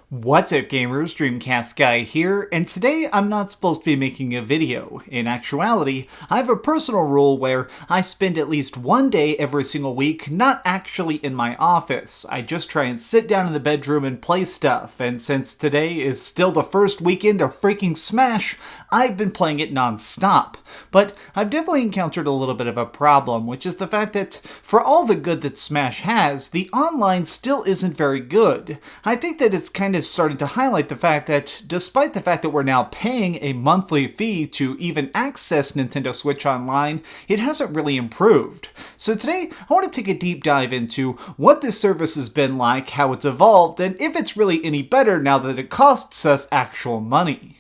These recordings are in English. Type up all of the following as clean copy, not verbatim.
What's up gamers, DreamcastGuy here, and today I'm not supposed to be making a video. In actuality, I have a personal rule where I spend at least one day every single week not actually in my office. I just try and sit down in the bedroom and play stuff, and since today is still the first weekend of freaking Smash, I've been playing it non-stop. But I've definitely encountered a little bit of a problem, which is the fact that for all the good that Smash has, the online still isn't very good. I think that it's kind of starting to highlight the fact that despite the fact that we're now paying a monthly fee to even access Nintendo Switch Online, it hasn't really improved. So today, I want to take a deep dive into what this service has been like, how it's evolved, and if it's really any better now that it costs us actual money.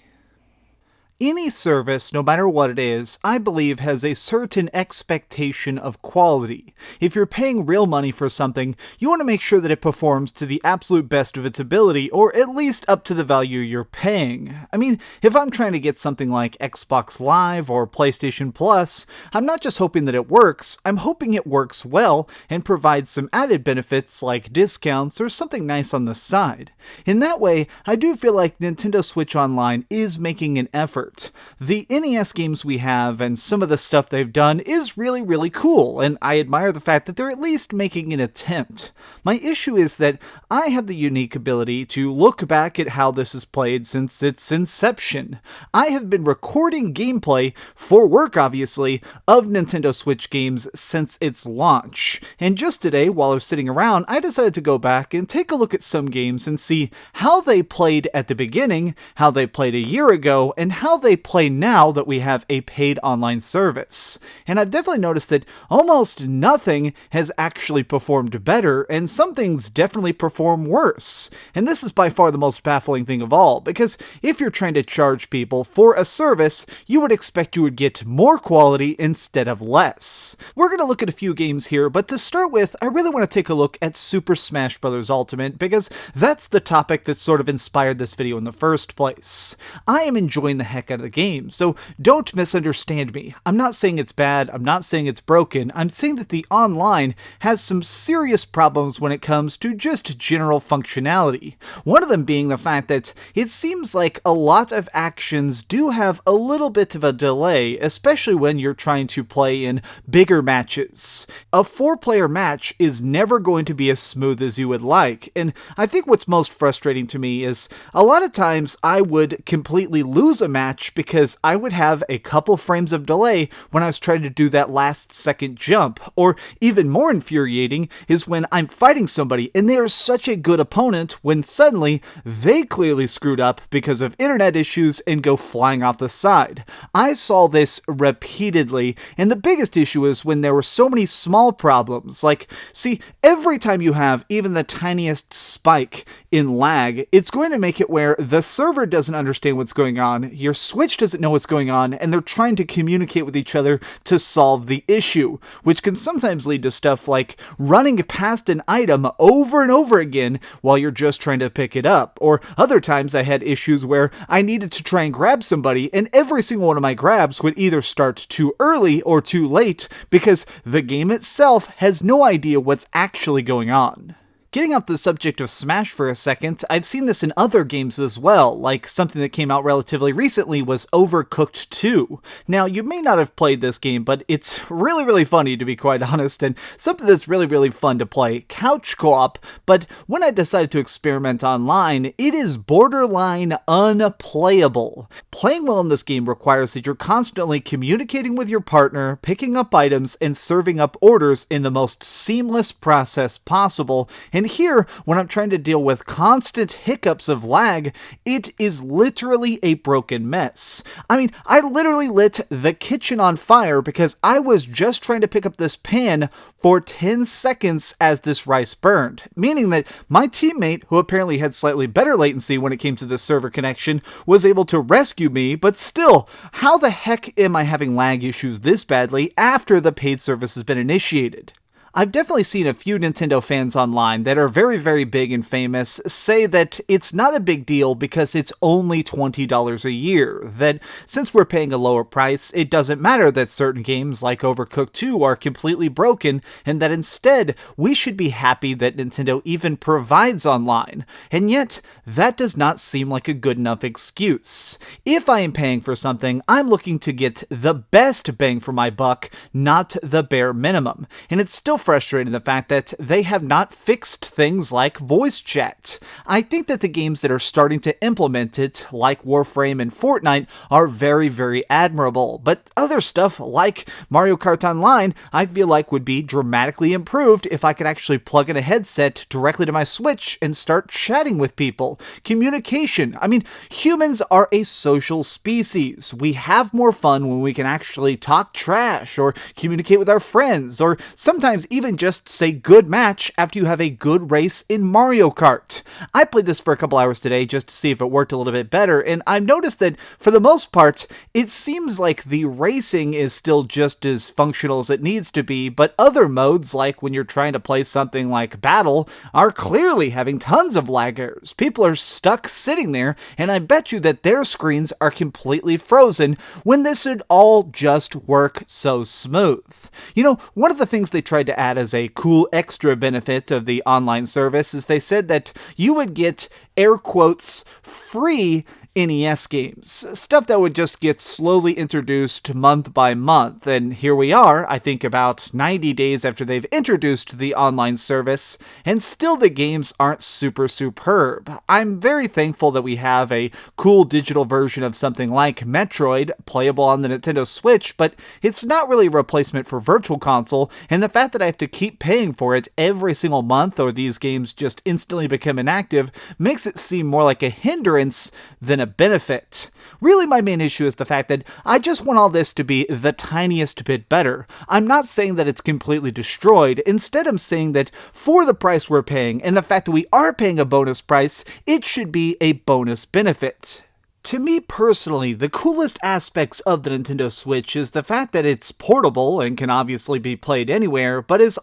Any service, no matter what it is, I believe has a certain expectation of quality. If you're paying real money for something, you want to make sure that it performs to the absolute best of its ability, or at least up to the value you're paying. I mean, if I'm trying to get something like Xbox Live or PlayStation Plus, I'm not just hoping that it works, I'm hoping it works well and provides some added benefits like discounts or something nice on the side. In that way, I do feel like Nintendo Switch Online is making an effort. The NES games we have and some of the stuff they've done is really cool, and I admire the fact that they're at least making an attempt. My issue is that I have the unique ability to look back at how this is played since its inception. I have been recording gameplay, for work obviously, of Nintendo Switch games since its launch. And just today, while I was sitting around, I decided to go back and take a look at some games and see how they played at the beginning, how they played a year ago, and how they play now that we have a paid online service. And I've definitely noticed that almost nothing has actually performed better, and some things definitely perform worse. And this is by far the most baffling thing of all, because if you're trying to charge people for a service, you would expect you would get more quality instead of less. We're going to look at a few games here, but to start with, I really want to take a look at Super Smash Bros. Ultimate, because that's the topic that sort of inspired this video in the first place. I am enjoying the heck out of the game, so don't misunderstand me. I'm not saying it's bad, I'm not saying it's broken, I'm saying that the online has some serious problems when it comes to just general functionality. One of them being the fact that it seems like a lot of actions do have a little bit of a delay, especially when you're trying to play in bigger matches. A 4-player match is never going to be as smooth as you would like, and I think what's most frustrating to me is a lot of times I would completely lose a match because I would have a couple frames of delay when I was trying to do that last second jump. Or even more infuriating is when I'm fighting somebody and they are such a good opponent when suddenly they clearly screwed up because of internet issues and go flying off the side. I saw this repeatedly, and the biggest issue is when there were so many small problems. Like, see, every time you have even the tiniest spike in lag, it's going to make it where the server doesn't understand what's going on, your Switch doesn't know what's going on, and they're trying to communicate with each other to solve the issue, which can sometimes lead to stuff like running past an item over and over again while you're just trying to pick it up. Or other times I had issues where I needed to try and grab somebody, and every single one of my grabs would either start too early or too late because the game itself has no idea what's actually going on. Getting off the subject of Smash for a second, I've seen this in other games as well, like something that came out relatively recently was Overcooked 2. Now, you may not have played this game, but it's really funny to be quite honest, and something that's really fun to play, couch co-op, but when I decided to experiment online, it is borderline unplayable. Playing well in this game requires that you're constantly communicating with your partner, picking up items, and serving up orders in the most seamless process possible, and here, when I'm trying to deal with constant hiccups of lag, it is literally a broken mess. I mean, I literally lit the kitchen on fire because I was just trying to pick up this pan for 10 seconds as this rice burned, meaning that my teammate, who apparently had slightly better latency when it came to the server connection, was able to rescue me, but still, how the heck am I having lag issues this badly after the paid service has been initiated? I've definitely seen a few Nintendo fans online that are very, very big and famous say that it's not a big deal because it's only $20 a year, that since we're paying a lower price, it doesn't matter that certain games like Overcooked 2 are completely broken, and that instead, we should be happy that Nintendo even provides online. And yet, that does not seem like a good enough excuse. If I am paying for something, I'm looking to get the best bang for my buck, not the bare minimum. And it's still frustrating the fact that they have not fixed things like voice chat. I think that the games that are starting to implement it, like Warframe and Fortnite, are very, very admirable, but other stuff like Mario Kart Online, I feel like would be dramatically improved if I could actually plug in a headset directly to my Switch and start chatting with people. Communication. I mean, humans are a social species. We have more fun when we can actually talk trash or communicate with our friends, or sometimes even just say good match after you have a good race in Mario Kart. I played this for a couple hours today just to see if it worked a little bit better, and I've noticed that for the most part, it seems like the racing is still just as functional as it needs to be, but other modes, like when you're trying to play something like Battle, are clearly having tons of lag errors. People are stuck sitting there, and I bet you that their screens are completely frozen when this would all just work so smooth. You know, one of the things they tried to add as a cool extra benefit of the online service is they said that you would get, air quotes, free NES games, stuff that would just get slowly introduced month by month, and here we are, I think about 90 days after they've introduced the online service, and still the games aren't super superb. I'm very thankful that we have a cool digital version of something like Metroid, playable on the Nintendo Switch, but it's not really a replacement for Virtual Console, and the fact that I have to keep paying for it every single month or these games just instantly become inactive makes it seem more like a hindrance than a benefit. Really, my main issue is the fact that I just want all this to be the tiniest bit better. I'm not saying that it's completely destroyed. Instead, I'm saying that for the price we're paying and the fact that we are paying a bonus price, it should be a bonus benefit. To me personally, the coolest aspects of the Nintendo Switch is the fact that it's portable and can obviously be played anywhere, but it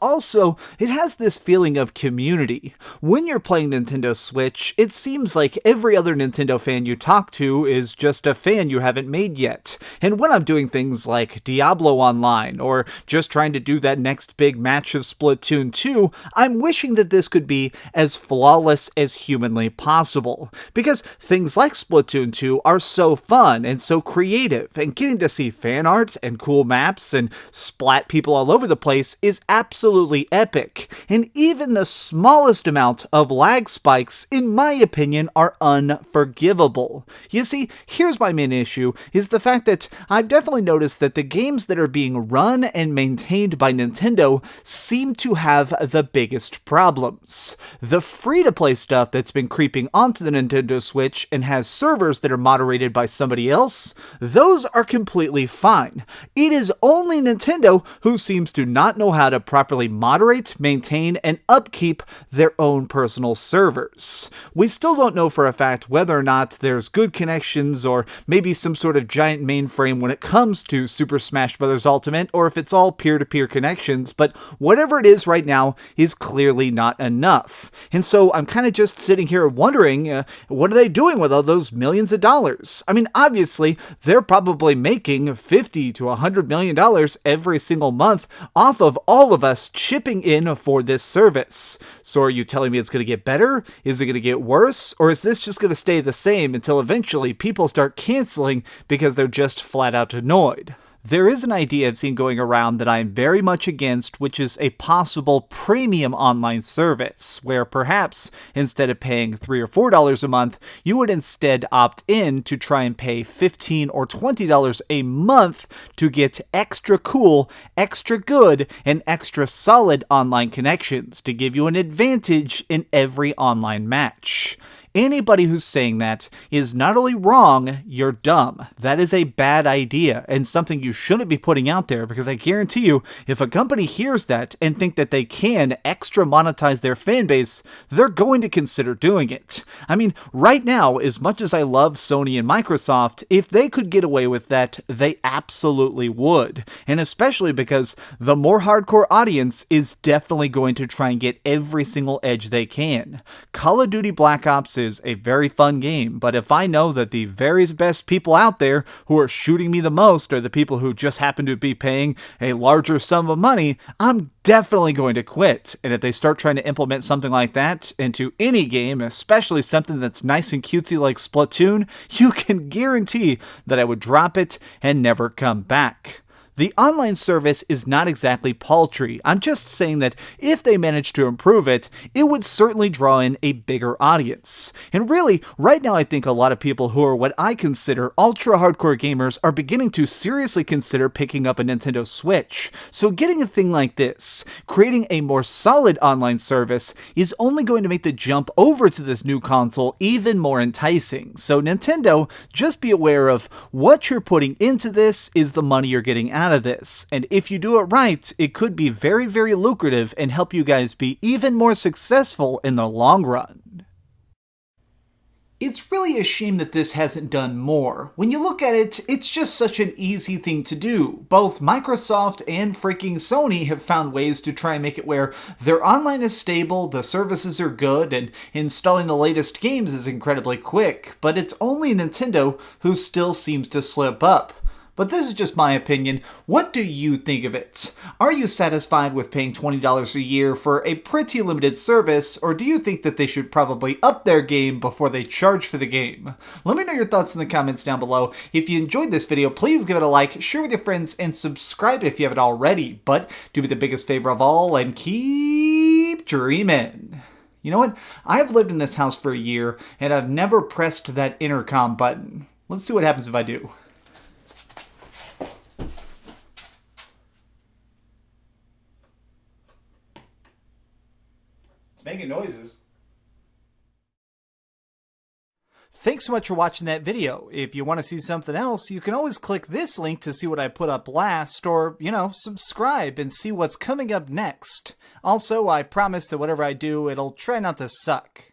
has this feeling of community. When you're playing Nintendo Switch, it seems like every other Nintendo fan you talk to is just a fan you haven't made yet. And when I'm doing things like Diablo Online, or just trying to do that next big match of Splatoon 2, I'm wishing that this could be as flawless as humanly possible. Because things like Splatoon 2 are so fun and so creative, and getting to see fan art and cool maps and splat people all over the place is absolutely epic, and even the smallest amount of lag spikes, in my opinion, are unforgivable. You see, here's my main issue, is the fact that I've definitely noticed that the games that are being run and maintained by Nintendo seem to have the biggest problems. The free-to-play stuff that's been creeping onto the Nintendo Switch and has servers that are moderated by somebody else, those are completely fine. It is only Nintendo who seems to not know how to properly moderate, maintain, and upkeep their own personal servers. We still don't know for a fact whether or not there's good connections or maybe some sort of giant mainframe when it comes to Super Smash Bros. Ultimate, or if it's all peer-to-peer connections, but whatever it is right now is clearly not enough. And so I'm kind of just sitting here wondering, what are they doing with all those millions of dollars? I mean, obviously, they're probably making $50 to $100 million every single month off of all of us chipping in for this service. So are you telling me it's going to get better? Is it going to get worse? Or is this just going to stay the same until eventually people start canceling because they're just flat out annoyed? There is an idea I've seen going around that I'm very much against, which is a possible premium online service, where perhaps instead of paying $3 or $4 a month, you would instead opt in to try and pay $15 or $20 a month to get extra cool, extra good, and extra solid online connections to give you an advantage in every online match. Anybody who's saying that is not only wrong, you're dumb. That is a bad idea and something you shouldn't be putting out there, because I guarantee you, if a company hears that and think that they can extra monetize their fan base, they're going to consider doing it. I mean, right now, as much as I love Sony and Microsoft, if they could get away with that, they absolutely would. And especially because the more hardcore audience is definitely going to try and get every single edge they can. Call of Duty Black Ops is a very fun game, but if I know that the very best people out there who are shooting me the most are the people who just happen to be paying a larger sum of money, I'm definitely going to quit. And if they start trying to implement something like that into any game, especially something that's nice and cutesy like Splatoon, you can guarantee that I would drop it and never come back. The online service is not exactly paltry. I'm just saying that if they managed to improve it, it would certainly draw in a bigger audience. And really, right now I think a lot of people who are what I consider ultra-hardcore gamers are beginning to seriously consider picking up a Nintendo Switch. So getting a thing like this, creating a more solid online service, is only going to make the jump over to this new console even more enticing. So Nintendo, just be aware of what you're putting into this is the money you're getting out of this, and if you do it right, it could be very, very lucrative and help you guys be even more successful in the long run. It's really a shame that this hasn't done more. When you look at it, it's just such an easy thing to do. Both Microsoft and freaking Sony have found ways to try and make it where their online is stable, the services are good, and installing the latest games is incredibly quick, but it's only Nintendo who still seems to slip up. But this is just my opinion. What do you think of it? Are you satisfied with paying $20 a year for a pretty limited service, or do you think that they should probably up their game before they charge for the game? Let me know your thoughts in the comments down below. If you enjoyed this video, please give it a like, share with your friends, and subscribe if you haven't already. But do me the biggest favor of all and keep dreaming. You know what? I've lived in this house for a year, and I've never pressed that intercom button. Let's see what happens if I do. It's making noises. Thanks so much for watching that video. If you want to see something else, you can always click this link to see what I put up last, or, subscribe and see what's coming up next. Also, I promise that whatever I do, it'll try not to suck.